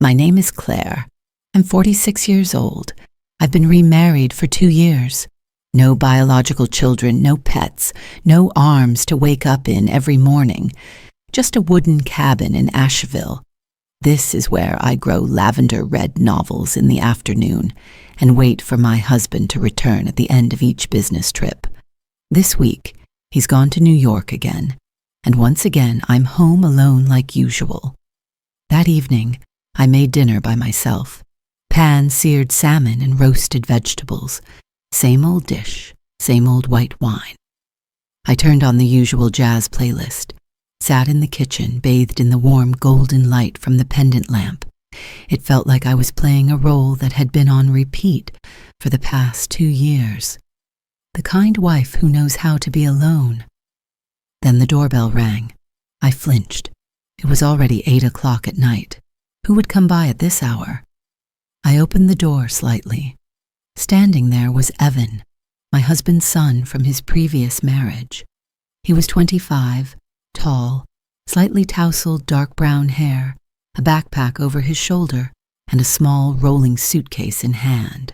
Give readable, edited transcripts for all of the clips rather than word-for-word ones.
My name is Claire. I'm 46 years old. I've been remarried for 2 years. No biological children, no pets, no arms to wake up in every morning. Just a wooden cabin in Asheville. This is where I grow lavender red novels in the afternoon and wait for my husband to return at the end of each business trip. This week, he's gone to New York again, and once again I'm home alone like usual. That evening, I made dinner by myself. Pan-seared salmon and roasted vegetables. Same old dish, same old white wine. I turned on the usual jazz playlist, sat in the kitchen, bathed in the warm golden light from the pendant lamp. It felt like I was playing a role that had been on repeat for the past 2 years. The kind wife who knows how to be alone. Then the doorbell rang. I flinched. It was already 8 o'clock at night. Who would come by at this hour? I opened the door slightly. Standing there was Evan, my husband's son from his previous marriage. He was 25, tall, slightly tousled dark brown hair, a backpack over his shoulder, and a small rolling suitcase in hand.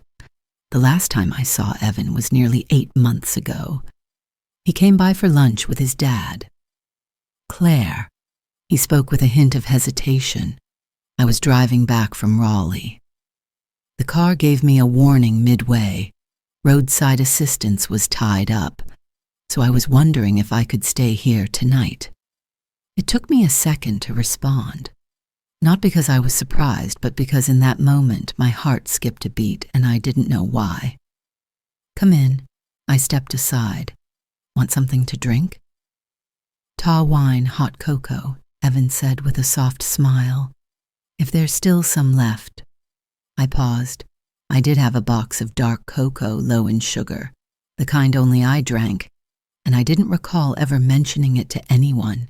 The last time I saw Evan was nearly 8 months ago. He came by for lunch with his dad. Claire. He spoke with a hint of hesitation. I was driving back from Raleigh. The car gave me a warning midway. Roadside assistance was tied up, so I was wondering if I could stay here tonight. It took me a second to respond. Not because I was surprised, but because in that moment my heart skipped a beat and I didn't know why. Come in. I stepped aside. Want something to drink? Ta wine, hot cocoa, Evan said with a soft smile. If there's still some left. I paused. I did have a box of dark cocoa low in sugar, the kind only I drank, and I didn't recall ever mentioning it to anyone.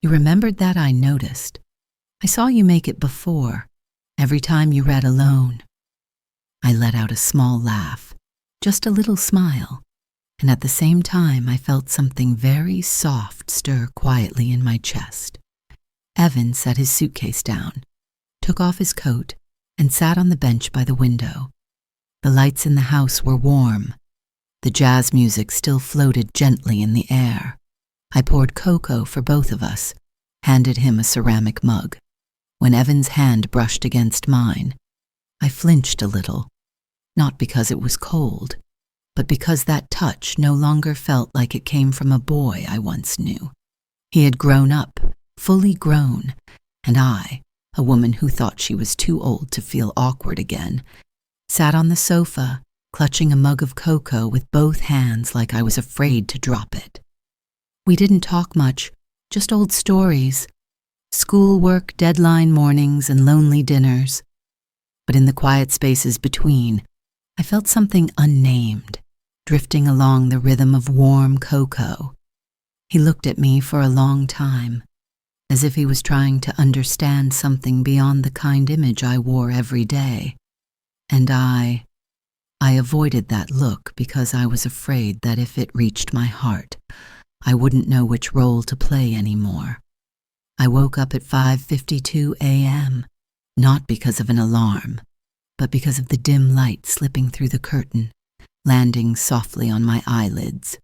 You remembered that, I noticed. I saw you make it before, every time you read alone. I let out a small laugh, just a little smile, and at the same time I felt something very soft stir quietly in my chest. Evan set his suitcase down, took off his coat, and sat on the bench by the window. The lights in the house were warm. The jazz music still floated gently in the air. I poured cocoa for both of us, handed him a ceramic mug. When Evan's hand brushed against mine, I flinched a little, not because it was cold, but because that touch no longer felt like it came from a boy I once knew. He had grown up, fully grown, and I, a woman who thought she was too old to feel awkward again, sat on the sofa, clutching a mug of cocoa with both hands like I was afraid to drop it. We didn't talk much, just old stories, schoolwork, deadline mornings, and lonely dinners. But in the quiet spaces between, I felt something unnamed, drifting along the rhythm of warm cocoa. He looked at me for a long time, as if he was trying to understand something beyond the kind image I wore every day. And I avoided that look because I was afraid that if it reached my heart, I wouldn't know which role to play anymore. I woke up at 5:52 a.m., not because of an alarm, but because of the dim light slipping through the curtain, landing softly on my eyelids.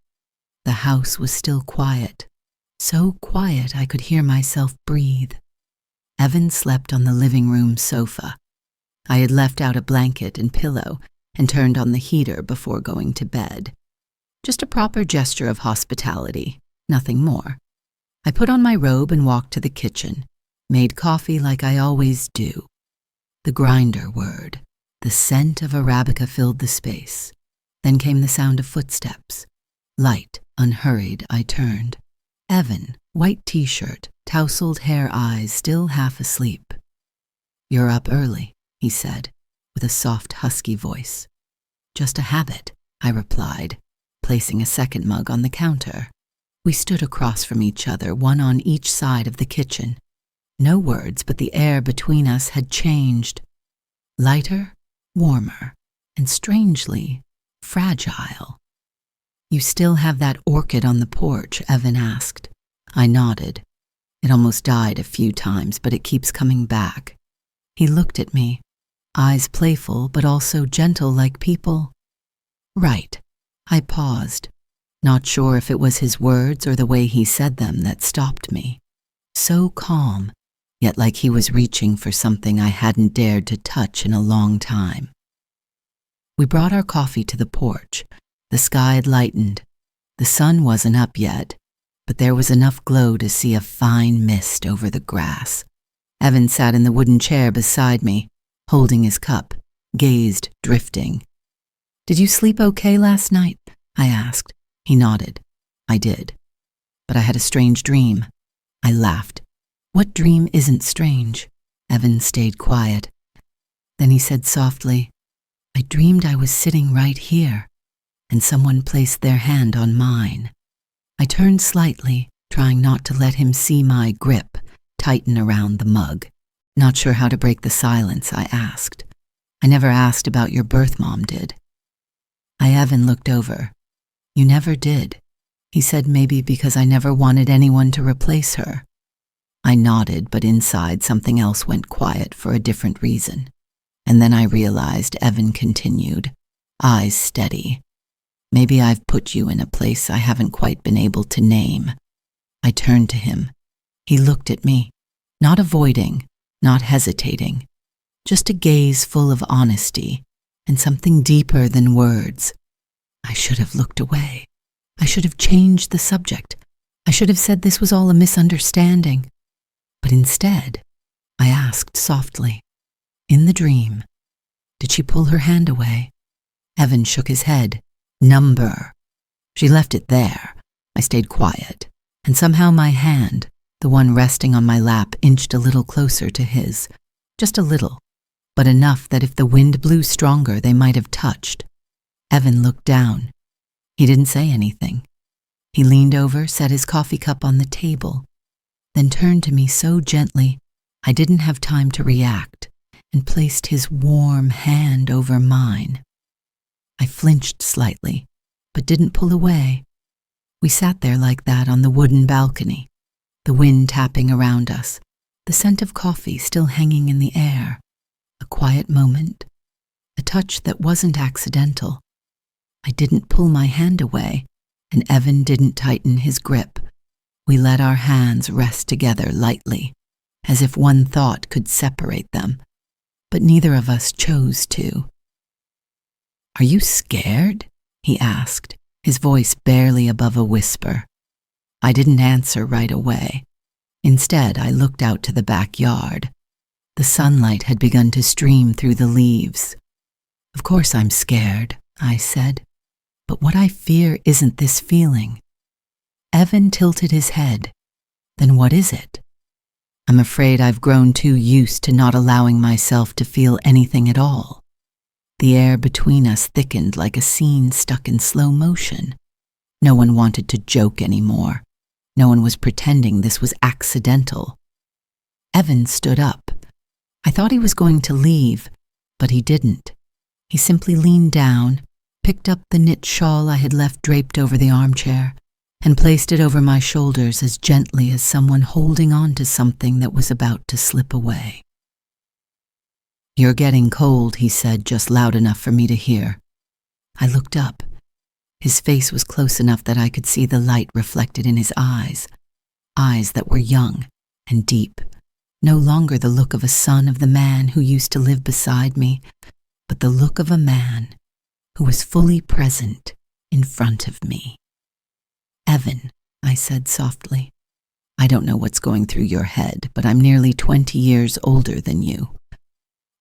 The house was still quiet. So quiet I could hear myself breathe. Evan slept on the living room sofa. I had left out a blanket and pillow and turned on the heater before going to bed. Just a proper gesture of hospitality, nothing more. I put on my robe and walked to the kitchen, made coffee like I always do. The grinder whirred. The scent of Arabica filled the space. Then came the sound of footsteps. Light, unhurried, I turned. Evan, white t-shirt, tousled hair, eyes still half asleep. "You're up early," he said, with a soft, husky voice. "Just a habit," I replied, placing a second mug on the counter. We stood across from each other, one on each side of the kitchen. No words, but the air between us had changed. Lighter, warmer, and strangely fragile. "You still have that orchid on the porch?" Evan asked. I nodded. "It almost died a few times, but it keeps coming back." He looked at me, eyes playful but also gentle like people. Right. I paused, not sure if it was his words or the way he said them that stopped me. So calm, yet like he was reaching for something I hadn't dared to touch in a long time. We brought our coffee to the porch. The sky had lightened. The sun wasn't up yet, but there was enough glow to see a fine mist over the grass. Evan sat in the wooden chair beside me, holding his cup, gazed, drifting. "Did you sleep okay last night?" I asked. He nodded. I did. But I had a strange dream. I laughed. "What dream isn't strange?" Evan stayed quiet. Then he said softly, "I dreamed I was sitting right here, and someone placed their hand on mine." I turned slightly, trying not to let him see my grip tighten around the mug. Not sure how to break the silence, I asked. "I never asked about your birth mom, did?" Evan looked over. "You never did." He said maybe because I never wanted anyone to replace her. I nodded, but inside something else went quiet for a different reason. And then I realized Evan continued, eyes steady. "Maybe I've put you in a place I haven't quite been able to name." I turned to him. He looked at me, not avoiding, not hesitating, just a gaze full of honesty and something deeper than words. I should have looked away. I should have changed the subject. I should have said this was all a misunderstanding. But instead, I asked softly, "In the dream, did she pull her hand away?" Evan shook his head. "Number." "She left it there." I stayed quiet, and somehow my hand, the one resting on my lap, inched a little closer to his. Just a little, but enough that if the wind blew stronger, they might have touched. Evan looked down. He didn't say anything. He leaned over, set his coffee cup on the table, then turned to me so gently I didn't have time to react, and placed his warm hand over mine. I flinched slightly, but didn't pull away. We sat there like that on the wooden balcony, the wind tapping around us, the scent of coffee still hanging in the air. A quiet moment, a touch that wasn't accidental. I didn't pull my hand away, and Evan didn't tighten his grip. We let our hands rest together lightly, as if one thought could separate them, but neither of us chose to. "Are you scared?" he asked, his voice barely above a whisper. I didn't answer right away. Instead, I looked out to the backyard. The sunlight had begun to stream through the leaves. "Of course I'm scared," I said, "but what I fear isn't this feeling." Evan tilted his head. "Then what is it?" "I'm afraid I've grown too used to not allowing myself to feel anything at all." The air between us thickened like a scene stuck in slow motion. No one wanted to joke anymore. No one was pretending this was accidental. Evan stood up. I thought he was going to leave, but he didn't. He simply leaned down, picked up the knit shawl I had left draped over the armchair, and placed it over my shoulders as gently as someone holding on to something that was about to slip away. "You're getting cold," he said, just loud enough for me to hear. I looked up. His face was close enough that I could see the light reflected in his eyes that were young and deep, no longer the look of a son of the man who used to live beside me, but the look of a man who was fully present in front of me. "Evan," I said softly, "I don't know what's going through your head, but I'm nearly 20 years older than you."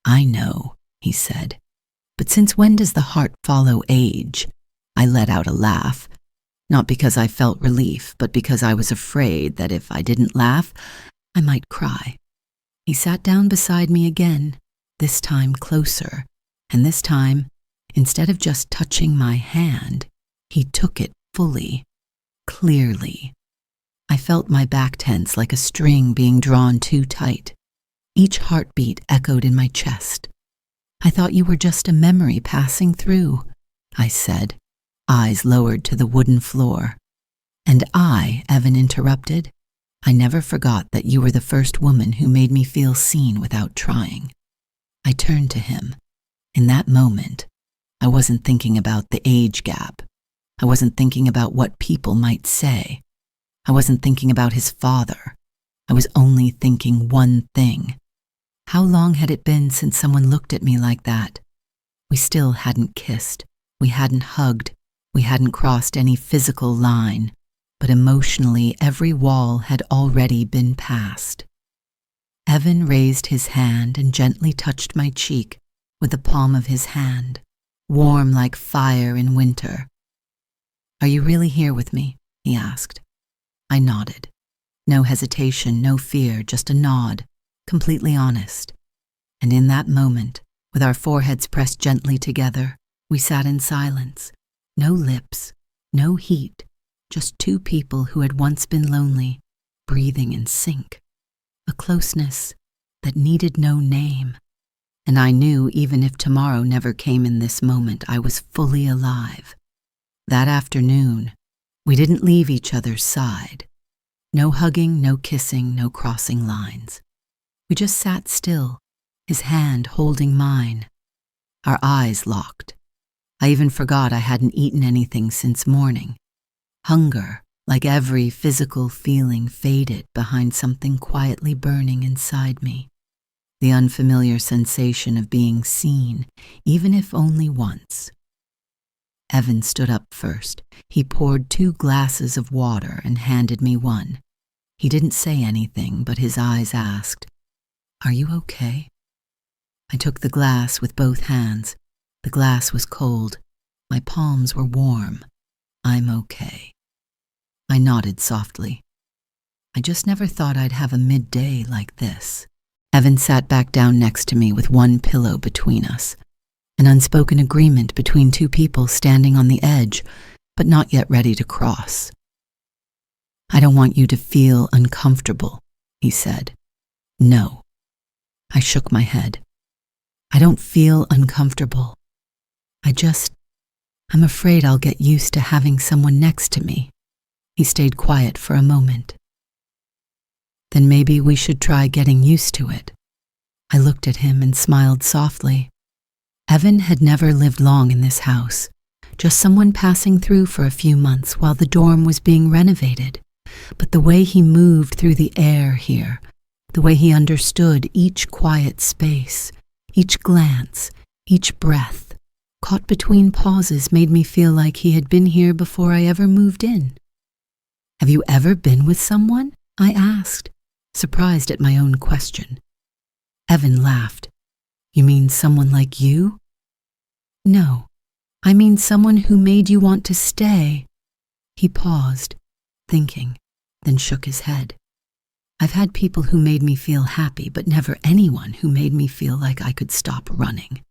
"I know," he said, "but since when does the heart follow age?" I let out a laugh, not because I felt relief, but because I was afraid that if I didn't laugh, I might cry. He sat down beside me again, this time closer, and this time, instead of just touching my hand, he took it fully, clearly. I felt my back tense like a string being drawn too tight. Each heartbeat echoed in my chest. "I thought you were just a memory passing through," I said, eyes lowered to the wooden floor. "And I," Evan interrupted, "I never forgot that you were the first woman who made me feel seen without trying." turned to him. In that moment, I wasn't thinking about the age gap. I wasn't thinking about what people might say. I wasn't thinking about his father. I was only thinking one thing. How long had it been since someone looked at me like that? We still hadn't kissed. We hadn't hugged. We hadn't crossed any physical line. But emotionally, every wall had already been passed. Evan raised his hand and gently touched my cheek with the palm of his hand, warm like fire in winter. "Are you really here with me?" he asked. I nodded. No hesitation, no fear, just a nod, completely honest. And in that moment, with our foreheads pressed gently together, we sat in silence. No lips, no heat, just two people who had once been lonely, breathing in sync. A closeness that needed no name. And I knew even if tomorrow never came in this moment, I was fully alive. That afternoon, we didn't leave each other's side. No hugging, no kissing, no crossing lines. We just sat still, his hand holding mine. Our eyes locked. I even forgot I hadn't eaten anything since morning. Hunger, like every physical feeling, faded behind something quietly burning inside me. The unfamiliar sensation of being seen, even if only once. Evan stood up first. He poured 2 glasses of water and handed me one. He didn't say anything, but his eyes asked, "Are you okay?" I took the glass with both hands. The glass was cold. My palms were warm. "I'm okay." I nodded softly. I just never thought I'd have a midday like this. Evan sat back down next to me with one pillow between us. An unspoken agreement between two people standing on the edge, but not yet ready to cross. "I don't want you to feel uncomfortable," he said. "No." I shook my head. "I don't feel uncomfortable. I'm afraid I'll get used to having someone next to me." He stayed quiet for a moment. "Then maybe we should try getting used to it." I looked at him and smiled softly. Evan had never lived long in this house, just someone passing through for a few months while the dorm was being renovated. But the way he moved through the air here, the way he understood each quiet space, each glance, each breath, caught between pauses, made me feel like he had been here before I ever moved in. "Have you ever been with someone?" I asked, surprised at my own question. Evan laughed. "You mean someone like you?" "No, I mean someone who made you want to stay." He paused, thinking, then shook his head. "I've had people who made me feel happy, but never anyone who made me feel like I could stop running."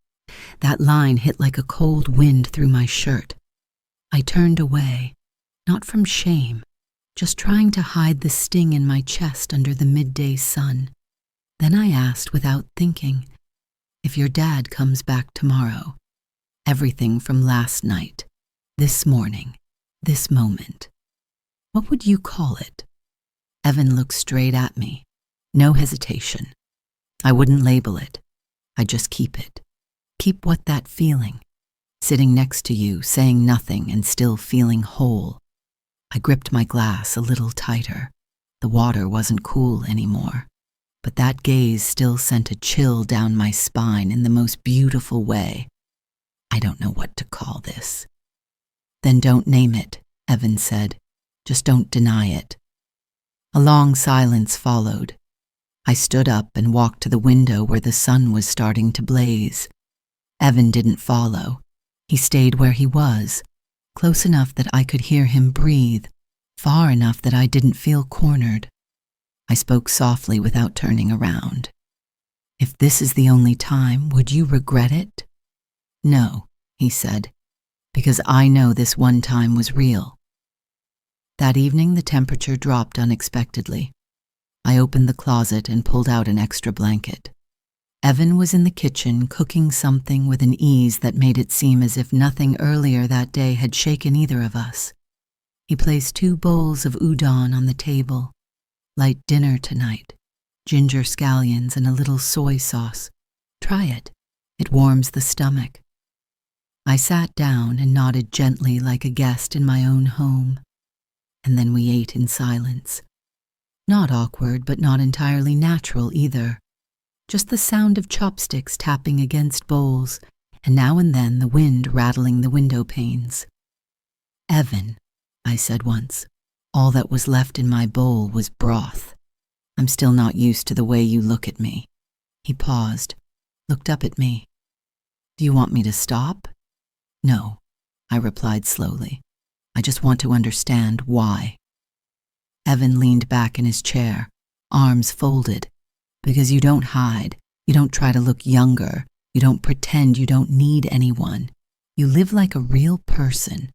That line hit like a cold wind through my shirt. I turned away, not from shame, just trying to hide the sting in my chest under the midday sun. Then I asked without thinking, "If your dad comes back tomorrow, everything from last night, this morning, this moment, what would you call it?" Evan looked straight at me. No hesitation. "I wouldn't label it. I'd just keep it. Keep what that feeling. Sitting next to you, saying nothing and still feeling whole." I gripped my glass a little tighter. The water wasn't cool anymore, but that gaze still sent a chill down my spine in the most beautiful way. "I don't know what to call this." "Then don't name it," Evan said. "Just don't deny it." A long silence followed. I stood up and walked to the window where the sun was starting to blaze. Evan didn't follow. He stayed where he was, close enough that I could hear him breathe, far enough that I didn't feel cornered. I spoke softly without turning around. "If this is the only time, would you regret it?" "No," he said, "because I know this one time was real." That evening, the temperature dropped unexpectedly. I opened the closet and pulled out an extra blanket. Evan was in the kitchen cooking something with an ease that made it seem as if nothing earlier that day had shaken either of us. He placed 2 bowls of udon on the table. "Light dinner tonight. Ginger scallions and a little soy sauce. Try it. It warms the stomach. I sat down and nodded gently like a guest in my own home, and then we ate in silence. Not awkward, but not entirely natural either. Just the sound of chopsticks tapping against bowls, and now and then the wind rattling the window panes. "Evan," I said once, "all that was left in my bowl was broth. I'm still not used to the way you look at me." He paused, looked up at me. "Do you want me to stop?" "No," I replied slowly. "I just want to understand why." Evan leaned back in his chair, arms folded. "Because you don't hide, you don't try to look younger, you don't pretend you don't need anyone. You live like a real person.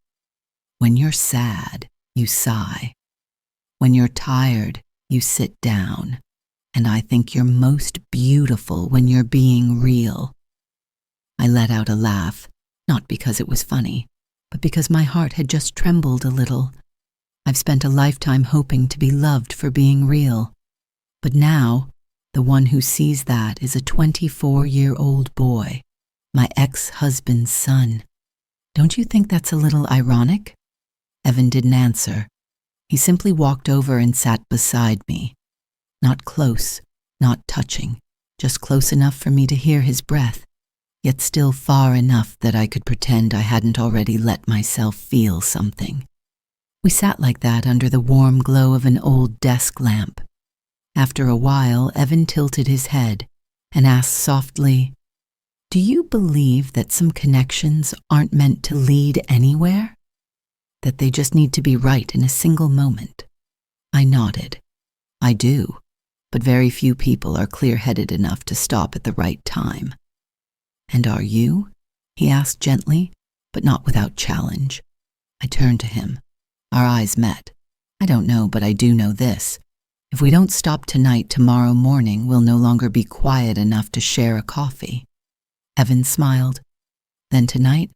When you're sad, you sigh. When you're tired, you sit down. And I think you're most beautiful when you're being real." I let out a laugh, not because it was funny, but because my heart had just trembled a little. I've spent a lifetime hoping to be loved for being real. But now, the one who sees that is a 24-year-old boy, my ex-husband's son. Don't you think that's a little ironic? Evan didn't answer. He simply walked over and sat beside me. Not close, not touching, just close enough for me to hear his breath, yet still far enough that I could pretend I hadn't already let myself feel something. We sat like that under the warm glow of an old desk lamp. After a while, Evan tilted his head and asked softly, "Do you believe that some connections aren't meant to lead anywhere? That they just need to be right in a single moment?" I nodded. "I do, but very few people are clear-headed enough to stop at the right time." "And are you?" he asked gently, but not without challenge. I turned to him. Our eyes met. "I don't know, but I do know this. If we don't stop tonight, tomorrow morning we'll no longer be quiet enough to share a coffee." Evan smiled. "Then tonight,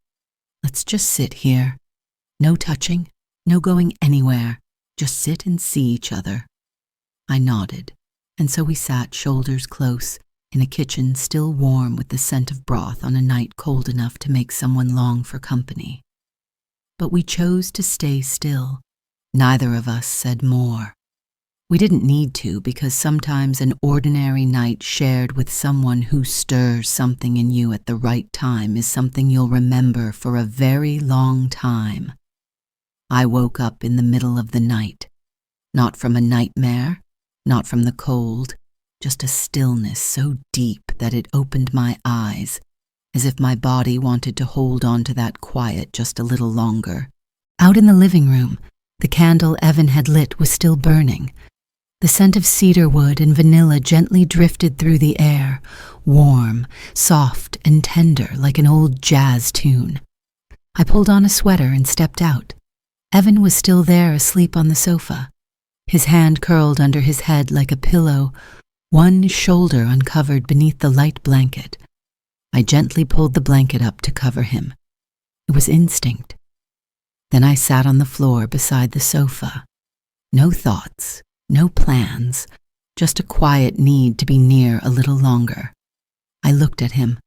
let's just sit here. No touching, no going anywhere. Just sit and see each other." I nodded, and so we sat shoulders close in a kitchen still warm with the scent of broth on a night cold enough to make someone long for company. But we chose to stay still. Neither of us said more. We didn't need to, because sometimes an ordinary night shared with someone who stirs something in you at the right time is something you'll remember for a very long time. I woke up in the middle of the night, not from a nightmare, not from the cold, just a stillness so deep that it opened my eyes, as if my body wanted to hold on to that quiet just a little longer. Out in the living room, the candle Evan had lit was still burning. The scent of cedarwood and vanilla gently drifted through the air, warm, soft, and tender like an old jazz tune. I pulled on a sweater and stepped out. Evan was still there asleep on the sofa, his hand curled under his head like a pillow, one shoulder uncovered beneath the light blanket. I gently pulled the blanket up to cover him. It was instinct. Then I sat on the floor beside the sofa. No thoughts. No plans, just a quiet need to be near a little longer. I looked at him,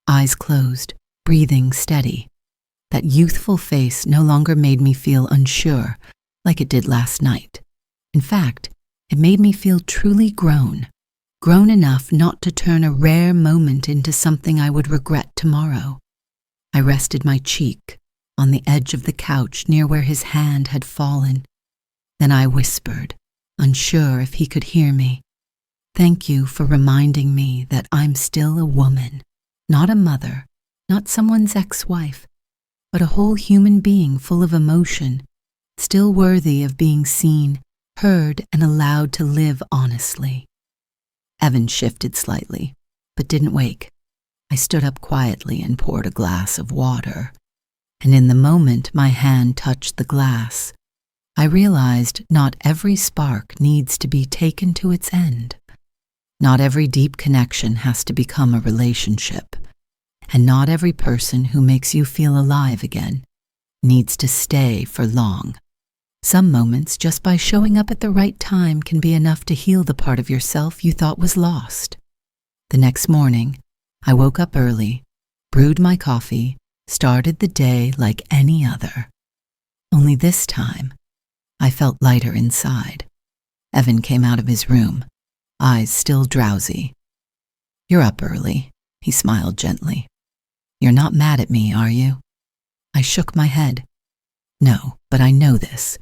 eyes closed, breathing steady. That youthful face no longer made me feel unsure, like it did last night. In fact, it made me feel truly grown enough not to turn a rare moment into something I would regret tomorrow. I rested my cheek on the edge of the couch near where his hand had fallen. Then I whispered, unsure if he could hear me, "Thank you for reminding me that I'm still a woman, not a mother, not someone's ex-wife, but a whole human being full of emotion, still worthy of being seen, heard, and allowed to live honestly." Evan shifted slightly, but didn't wake. I stood up quietly and poured a glass of water, and in the moment my hand touched the glass, I realized not every spark needs to be taken to its end. Not every deep connection has to become a relationship, and not every person who makes you feel alive again needs to stay for long. Some moments, just by showing up at the right time, can be enough to heal the part of yourself you thought was lost. The next morning, I woke up early, brewed my coffee, started the day like any other. Only this time, I felt lighter inside. Evan came out of his room, eyes still drowsy. "You're up early," he smiled gently. "You're not mad at me, are you?" I shook my head. "No, but I know this.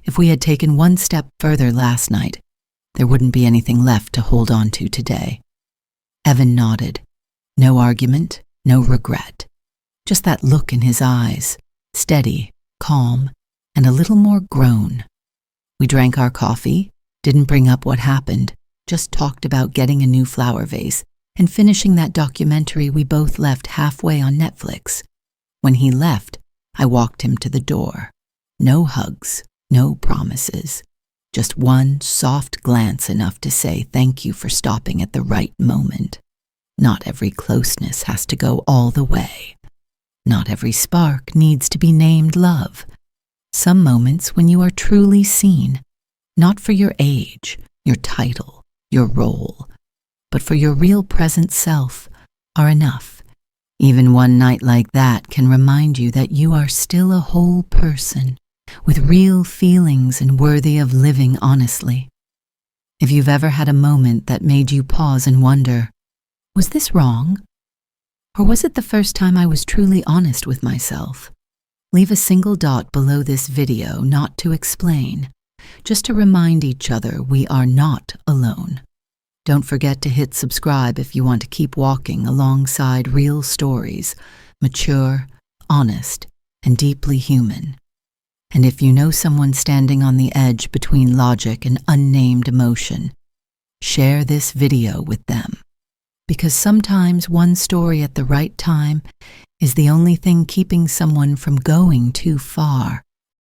If we had taken one step further last night, there wouldn't be anything left to hold on to today." Evan nodded. No argument, no regret. Just that look in his eyes, steady, calm, and a little more grown. We drank our coffee, didn't bring up what happened, just talked about getting a new flower vase and finishing that documentary we both left halfway on Netflix. When he left, I walked him to the door. No hugs, no promises. Just one soft glance enough to say thank you for stopping at the right moment. Not every closeness has to go all the way. Not every spark needs to be named love. Some moments when you are truly seen, not for your age, your title, your role, but for your real present self, are enough. Even one night like that can remind you that you are still a whole person, with real feelings and worthy of living honestly. If you've ever had a moment that made you pause and wonder, was this wrong? Or was it the first time I was truly honest with myself? Leave a single dot below this video, not to explain, just to remind each other we are not alone. Don't forget to hit subscribe if you want to keep walking alongside real stories, mature, honest, and deeply human. And if you know someone standing on the edge between logic and unnamed emotion, share this video with them. Because sometimes one story at the right time is the only thing keeping someone from going too far.